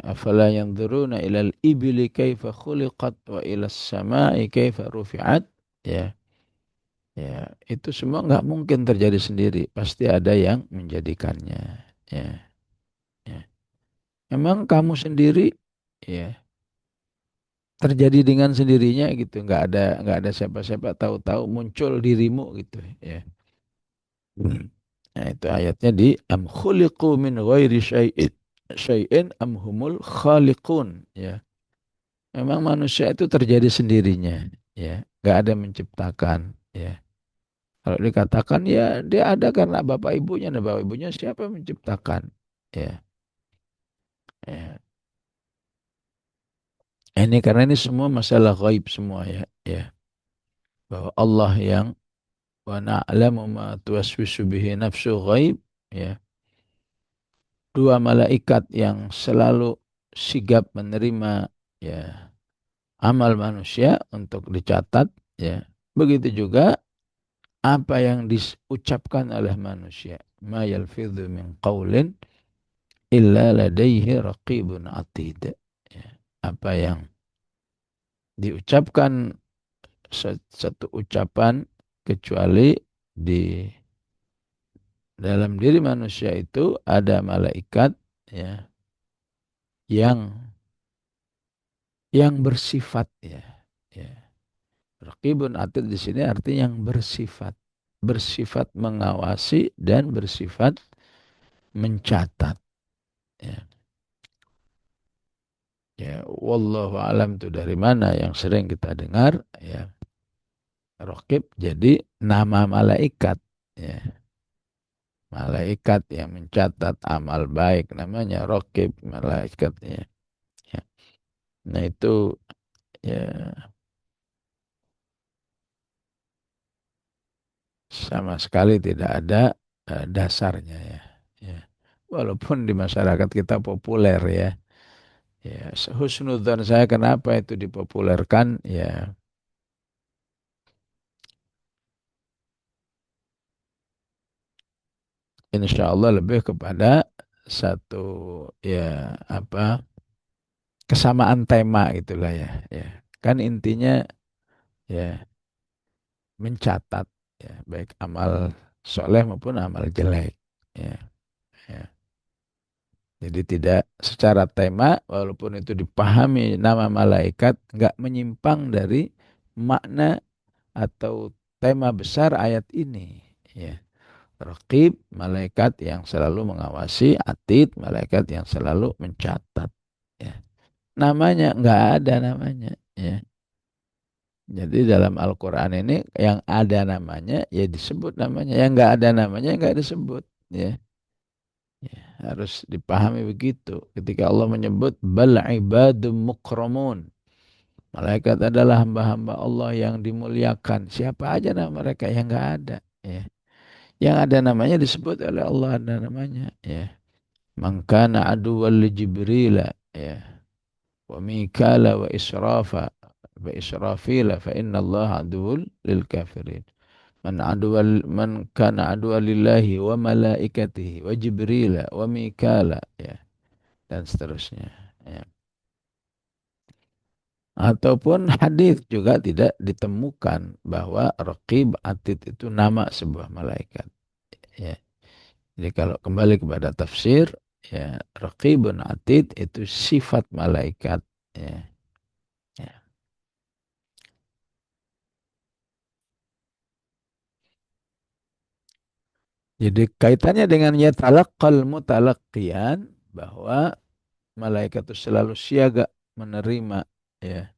afala yanzuruna ilal ibli kaifa khuliqat wa ilas samai kaifa rufi'at ya ya itu semua nggak mungkin terjadi sendiri pasti ada yang menjadikannya ya ya memang kamu sendiri ya terjadi dengan sendirinya gitu nggak ada siapa-siapa tahu-tahu muncul dirimu gitu ya. Nah, itu ayatnya di am khuliqu min ghairi syai'in am humul khaliqun ya. Memang manusia itu terjadi sendirinya ya, nggak ada yang menciptakan ya. Kalau dikatakan ya dia ada karena bapak ibunya, nah bapak ibunya siapa yang menciptakan ya. Ya. Ini karena ini semua masalah gaib semua ya, ya. Bahwa Allah yang wa na'lamu ma tuwaswisu bihi nafsu ghaib ya. Dua malaikat yang selalu sigap menerima ya amal manusia untuk dicatat ya. Begitu juga apa yang diucapkan oleh manusia. Ma yalfidhu min qaulin illa ladaihi raqibun atid. Ya. Apa yang diucapkan satu ucapan kecuali di dalam diri manusia itu ada malaikat ya yang bersifat ya. Ya. Raqibun atid di sini artinya yang bersifat. Bersifat mengawasi dan bersifat mencatat. Ya. Ya, wallahu alam itu dari mana yang sering kita dengar ya. Raqib jadi nama malaikat ya. Malaikat yang mencatat amal baik namanya Raqib malaikatnya. Ya. Nah itu ya sama sekali tidak ada dasarnya ya. Ya. walaupun di masyarakat kita populer ya. Ya, husnudzon saya kenapa itu dipopulerkan ya, insya Allah lebih kepada satu ya apa kesamaan tema itulah ya. Ya. Kan intinya ya mencatat ya baik amal soleh maupun amal jelek. Ya, ya. Jadi tidak secara tema walaupun itu dipahami nama malaikat nggak menyimpang dari makna atau tema besar ayat ini. Ya. Raqib, malaikat yang selalu mengawasi, atid, malaikat yang selalu mencatat. Ya. Namanya nggak ada namanya. Ya. Jadi dalam Al-Quran ini yang ada namanya ya disebut namanya, yang nggak ada namanya nggak disebut. Ya. Ya, harus dipahami begitu. Ketika Allah menyebut bal ibadum mukramun. Malaikat adalah hamba-hamba Allah yang dimuliakan. Siapa aja nama mereka yang nggak ada. Ya. Yang ada namanya disebut oleh Allah ada namanya. Ya. Man kana aduwwan li Jibril ya wa Mikala wa Israfa wa Israfila fa inna Allah aduwwul lil kafirin. Man kana aduwwan lillahi wa malaikatihi wa Jibril wa Mikala ya dan seterusnya. Ya. Ataupun hadis juga tidak ditemukan bahwa Raqib Atid itu nama sebuah malaikat. Ya. Jadi kalau kembali kepada tafsir, ya Raqibun Atid itu sifat malaikat. Ya. Ya. Jadi kaitannya dengan yatalaqqal mutalaqqiyan bahwa malaikat itu selalu siaga menerima ya,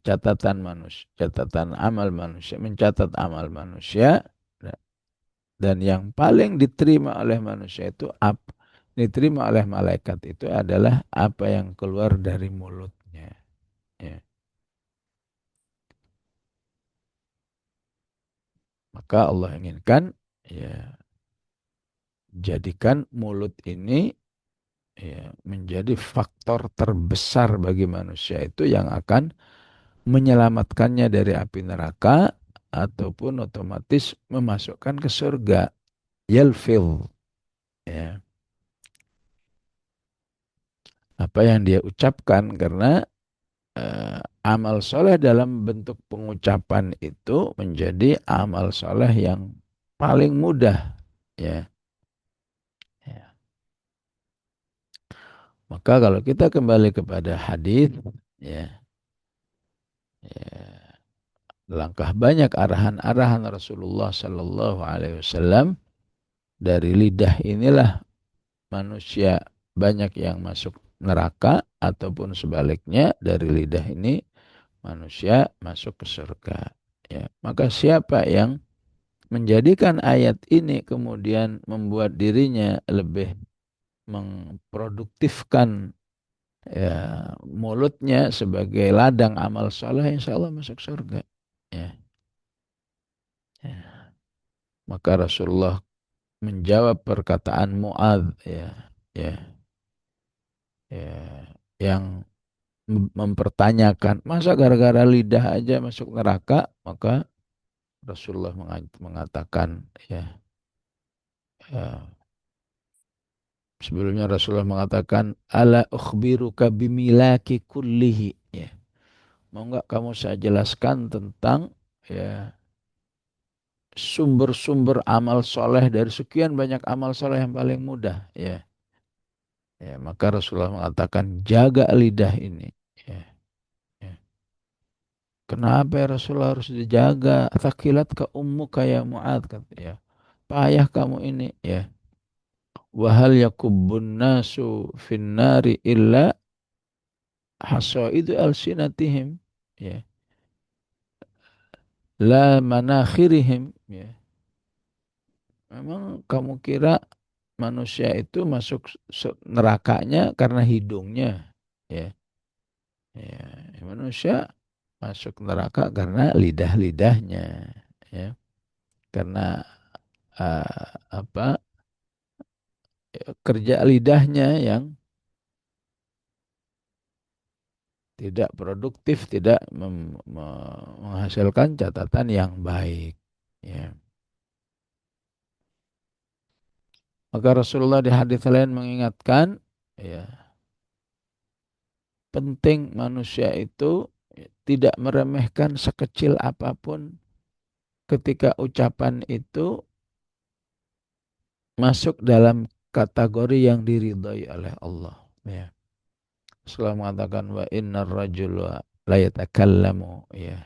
catatan manusia, catatan amal manusia, mencatat amal manusia dan yang paling diterima oleh manusia itu apa? Diterima oleh malaikat itu adalah apa yang keluar dari mulutnya. Ya. Maka Allah inginkan ya jadikan mulut ini ya, menjadi faktor terbesar bagi manusia itu yang akan menyelamatkannya dari api neraka ataupun otomatis memasukkan ke surga. Yalfil ya. Apa yang dia ucapkan karena amal soleh dalam bentuk pengucapan itu menjadi amal soleh yang paling mudah ya. Ya. Maka kalau kita kembali kepada hadis ya, ya langkah banyak arahan-arahan Rasulullah Sallallahu Alaihi Wasallam dari lidah inilah manusia banyak yang masuk neraka ataupun sebaliknya dari lidah ini manusia masuk ke surga. Ya, maka siapa yang menjadikan ayat ini kemudian membuat dirinya lebih memproduktifkan ya, mulutnya sebagai ladang amal soleh, insya Allah masuk surga. Ya, ya. Maka Rasulullah menjawab perkataan Muadz ya, ya, ya, yang mempertanyakan masa gara-gara lidah aja masuk neraka, maka Rasulullah mengatakan ya, ya sebelumnya Rasulullah mengatakan ala ukhbiruka bimilaki kullihi ya. Mau nggak kamu saya jelaskan tentang ya sumber-sumber amal soleh dari sekian banyak amal soleh yang paling mudah ya. Ya, maka Rasulullah mengatakan jaga lidah ini. Ya, ya. Kenapa ya Rasulullah harus dijaga? Thakilat ka ummuka ya Mu'ad kata ya. Payah kamu ini ya. Wahal yakubbun nasu finnari illa hasaidu alsinatihim ya. La manakhirihim ya. Memang kamu kira manusia itu masuk nerakanya karena hidungnya ya. Ya, manusia masuk neraka karena lidah-lidahnya ya. Karena apa kerja lidahnya yang tidak produktif, tidak menghasilkan catatan yang baik. Ya. Maka Rasulullah di hadis lain mengingatkan, ya, penting manusia itu tidak meremehkan sekecil apapun ketika ucapan itu masuk dalam kategori yang diridhai oleh Allah. Ya. Rasulullah mengatakan wa innar rajula la yatakallamu, ya,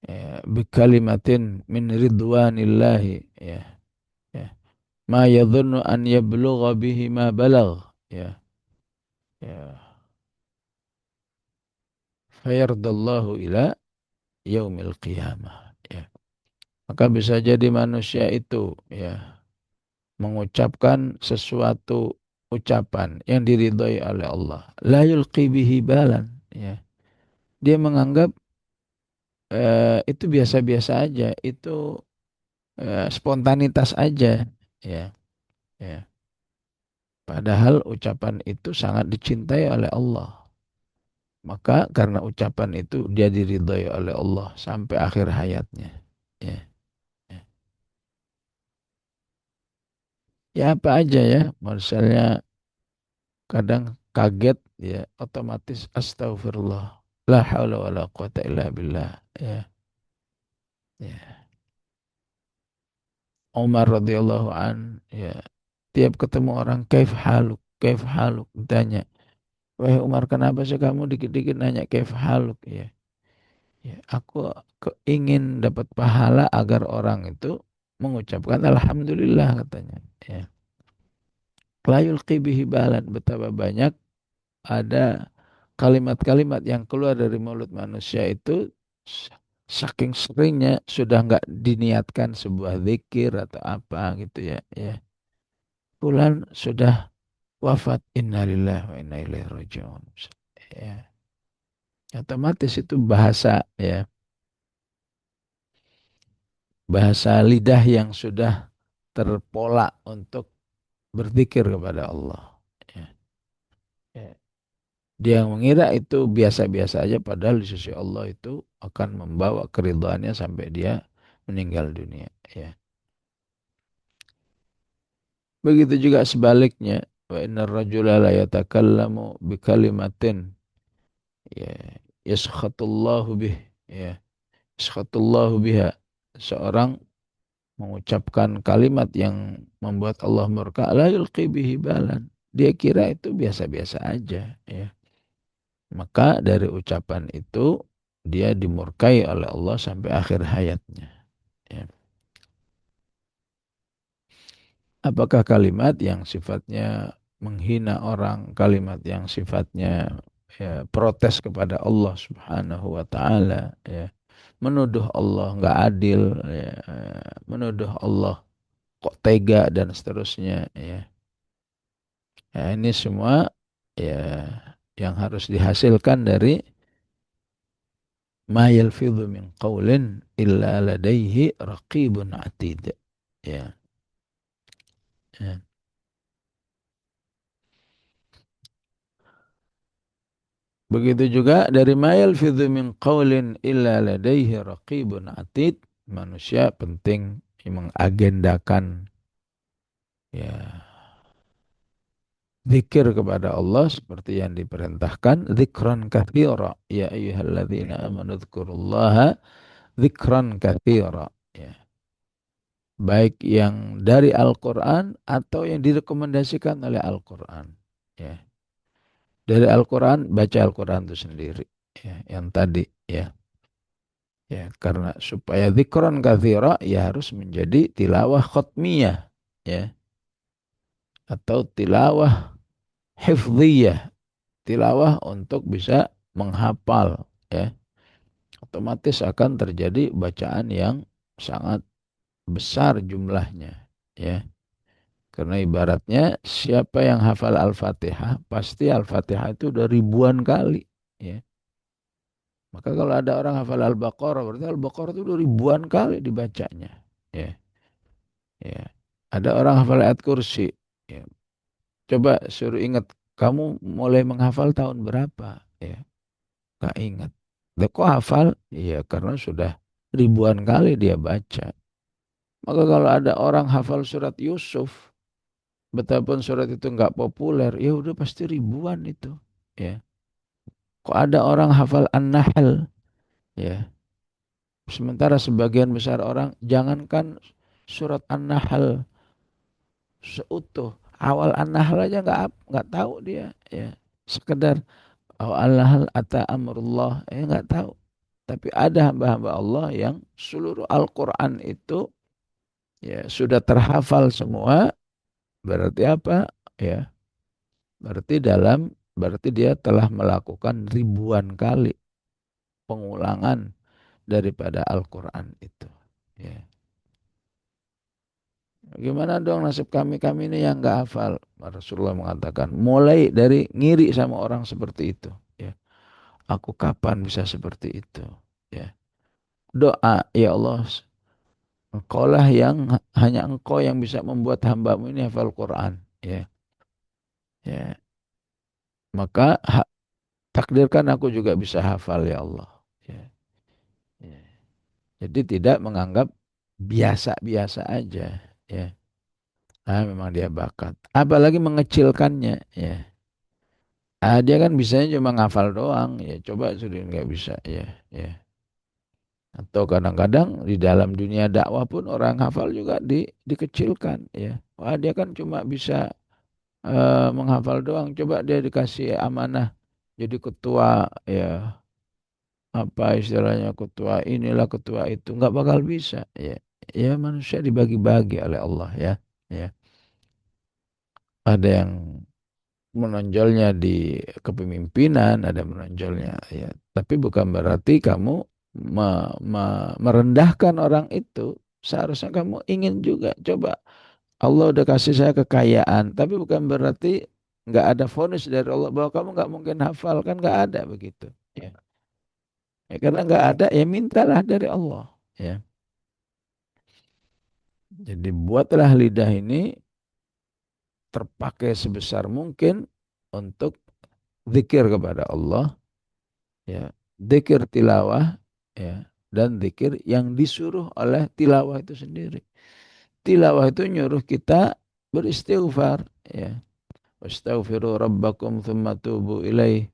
ya bikalimatin min ridwanillahi, ya, ya ma yadhunnu an yablugha bihi ma balagh, ya, ya fayardallahu ila yaumil qiyamah, ya. Maka bisa jadi manusia itu, ya, mengucapkan sesuatu ucapan yang diridhai oleh Allah, la yulqi bihi balan, ya. Dia menganggap itu biasa-biasa aja, itu spontanitas aja, ya, ya. Padahal ucapan itu sangat dicintai oleh Allah. Maka karena ucapan itu dia diridhai oleh Allah sampai akhir hayatnya. Ya, ya. Ya apa aja ya, misalnya kadang kaget, ya otomatis astagfirullah. La haula wala quwata illa billah. Ya, ya. Umar radhiyallahu an, ya, tiap ketemu orang kaif haluk, ditanya, wahai Umar, kenapa sih kamu dikit-dikit nanya kaif haluk, ya. Ya, aku ingin dapat pahala agar orang itu mengucapkan alhamdulillah, katanya. Ya. Layul qibihi balan, betapa banyak ada kalimat-kalimat yang keluar dari mulut manusia itu saking seringnya sudah nggak diniatkan sebuah zikir atau apa gitu, ya. Ya. Fulan sudah wafat, innalillahi wa inna ilaihi rajiun. Ya. Otomatis itu bahasa, ya, bahasa lidah yang sudah terpola untuk berzikir kepada Allah. Ya. Ya. Dia mengira itu biasa-biasa aja, padahal di sisi Allah itu akan membawa keridhaannya sampai dia meninggal dunia. Ya. Begitu juga sebaliknya. Wa innar rajula la yatakallamu bi kalimatin, ya yaskhatullahu bih, ya yaskhatullahu biha. Seorang mengucapkan kalimat yang membuat Allah murka, la yulqi bihi balan. Dia kira itu biasa-biasa aja, ya. Maka dari ucapan itu dia dimurkai oleh Allah sampai akhir hayatnya. Ya. Apakah kalimat yang sifatnya menghina orang, kalimat yang sifatnya, ya, protes kepada Allah Subhanahu wa taala, ya, menuduh Allah nggak adil, ya, menuduh Allah kok tega dan seterusnya, ya. Ya, ini semua, ya, yang harus dihasilkan dari ma yalfidhu min qawlin illa ladaihi raqibun atid. Ya, ya. Begitu juga dari ma yalfidhu min qawlin illa ladaihi raqibun atid. Manusia penting mengagendakan, ya, zikir kepada Allah seperti yang diperintahkan, zikran katsira, ya ayyuhalladzina amanu dzkurullaha zikran katsira, ya. Baik yang dari Al-Quran atau yang direkomendasikan oleh Al-Quran. Ya. Dari Al-Quran, baca Al-Quran itu sendiri. Ya, yang tadi, ya. Ya, karena supaya zikron kathira, ya harus menjadi tilawah khutmiyah. Ya. Atau tilawah hifdhiyah. Tilawah untuk bisa menghafal. Ya. Otomatis akan terjadi bacaan yang sangat besar jumlahnya. Ya. Karena ibaratnya siapa yang hafal Al-Fatihah, pasti Al-Fatihah itu udah ribuan kali. Ya. Maka kalau ada orang hafal Al-Baqarah, berarti Al-Baqarah itu udah ribuan kali dibacanya. Ya. Ya. Ada orang hafal ayat kursi. Ya. Coba suruh ingat, kamu mulai menghafal tahun berapa? Ya, nggak ingat. Lah kok hafal? Iya, karena sudah ribuan kali dia baca. Maka kalau ada orang hafal surat Yusuf, betapapun surat itu nggak populer, ya udah pasti ribuan itu. Ya. Kok ada orang hafal An-Nahl, ya. Sementara sebagian besar orang jangankan surat An-Nahl seutuh, awal An-Nahl aja nggak tahu dia, ya. Sekedar Al-Nahl ata amrullah, nggak tahu. Tapi ada hamba-hamba Allah yang seluruh Al-Quran itu ya sudah terhafal semua. Berarti apa? Ya, berarti dia telah melakukan ribuan kali pengulangan daripada Al-Quran itu. Ya. Gimana dong nasib kami ini yang nggak hafal? Rasulullah mengatakan, mulai dari ngiri sama orang seperti itu. Ya, aku kapan bisa seperti itu? Ya, doa, ya Allah, engkaulah yang hanya engkau yang bisa membuat hambamu ini hafal Quran. Ya, ya. Maka takdirkan aku juga bisa hafal ya Allah. Ya, ya. Jadi tidak menganggap biasa-biasa aja. Ya, ah memang dia bakat. Apalagi mengecilkannya. Ya, dia kan bisanya cuma ngafal doang. Ya, coba sudah nggak bisa. Ya, ya. Atau kadang-kadang di dalam dunia dakwah pun orang hafal juga dikecilkan. Ya, wah dia kan cuma bisa menghafal doang. Coba dia dikasih amanah jadi ketua, ya apa istilahnya, ketua inilah ketua itu, nggak bakal bisa. Ya, ya manusia dibagi-bagi oleh Allah, ya. Ya, ada yang menonjolnya di kepemimpinan, ada menonjolnya, ya. Tapi bukan berarti kamu merendahkan orang itu. Seharusnya kamu ingin juga coba, Allah udah kasih saya kekayaan, tapi bukan berarti nggak ada vonis dari Allah bahwa kamu nggak mungkin hafal, kan nggak ada begitu. Ya. Ya, karena nggak ada, ya mintalah dari Allah. Ya. Jadi buatlah lidah ini terpakai sebesar mungkin untuk zikir kepada Allah, ya, zikir tilawah, ya, dan zikir yang disuruh oleh tilawah itu sendiri. Tilawah itu nyuruh kita beristighfar, ya. Wastaghfiru rabbakum thumma tubu ilaih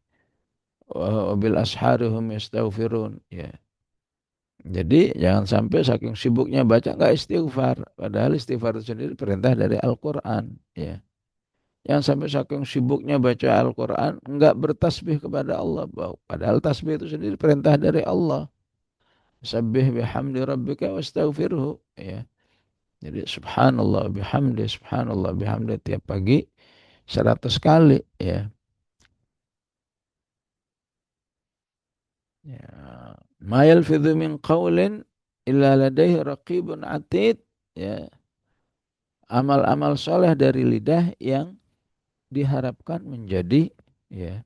wa bil asharihum yastaghfirun, ya. Jadi jangan sampai saking sibuknya baca nggak istighfar, padahal istighfar itu sendiri perintah dari Al-Qur'an, ya. Jangan sampai saking sibuknya baca Al-Quran nggak bertasbih kepada Allah, padahal tasbih itu sendiri perintah dari Allah. Sabbih bihamdi rabbika wastaghfirhu, ya. Jadi subhanallah bihamdi tiap pagi 100 kali, ya. Ya. Ma yalfidhu min qawlin illa ladaihi raqibun atid, ya. Amal-amal soleh dari lidah yang diharapkan ya,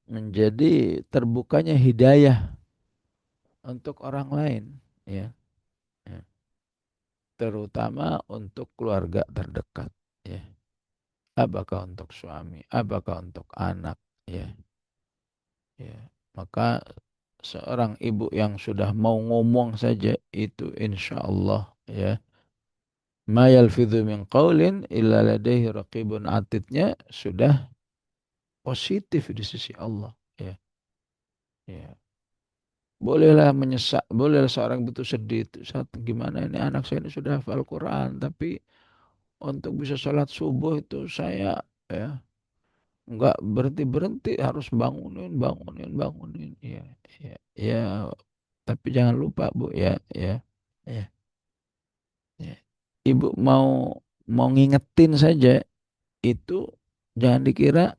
menjadi terbukanya hidayah untuk orang lain, ya. Ya. Terutama untuk keluarga terdekat, ya. Apakah untuk suami, apakah untuk anak, ya. Ya. Maka seorang ibu yang sudah mau ngomong saja itu insya Allah, ya, ma yalfidhu min qawlin illa ladaihi raqibun atidnya sudah positif di sisi Allah, ya. Ya. Bolehlah menyesak, bolehlah seorang butuh sedih. Saat gimana ini anak saya ini sudah hafal Quran, tapi untuk bisa sholat subuh itu saya, ya, nggak berhenti berhenti, harus bangunin, ya, ya, ya. Tapi jangan lupa Bu, ya, ya, ya, ya. Ibu mau mau ngingetin saja itu, jangan dikira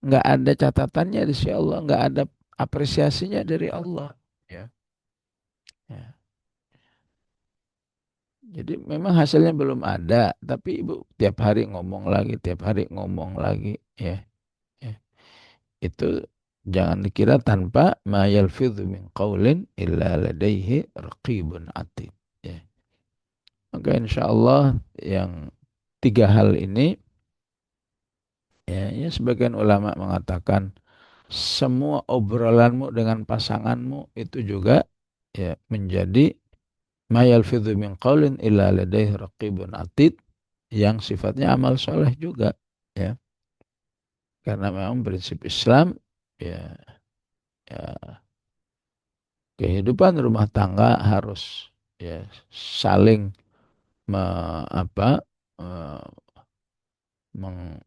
nggak ada catatannya di sisi Allah, nggak ada apresiasinya dari Allah, ya, ya. Jadi memang hasilnya belum ada, tapi ibu tiap hari ngomong lagi, tiap hari ngomong lagi, ya. Ya. Itu jangan dikira tanpa ma yalfidhu min qaulin illa ladaihi raqibun atid. Ya. Maka insya Allah yang tiga hal ini Ya, sebagian ulama mengatakan semua obrolanmu dengan pasanganmu itu juga ya menjadi ma yalfidhu min qaulin illa ladaihi raqibun atid, yang sifatnya amal soleh juga, ya. Karena memang prinsip Islam ya, ya kehidupan rumah tangga harus ya saling me, apa eh, meng-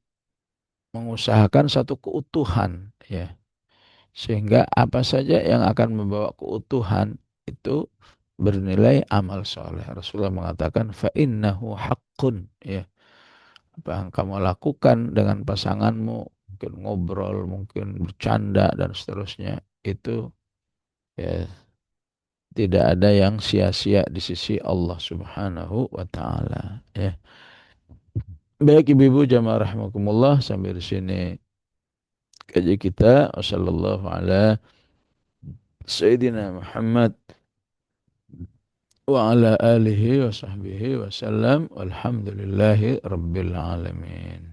mengusahakan satu keutuhan, ya. Sehingga apa saja yang akan membawa keutuhan itu bernilai amal soleh. Rasulullah mengatakan fa innahu haqqun, ya. Apa yang kamu lakukan dengan pasanganmu, mungkin ngobrol, mungkin bercanda dan seterusnya, itu ya tidak ada yang sia-sia di sisi Allah Subhanahu wa taala, ya. Baik ibu-ibu jamaah rahimakumullah, sampai di sini kaji kita. Wassallallahu ala Sayyidina Muhammad wa ala alihi wa sahbihi wa sallam walhamdulillahi rabbil alamin.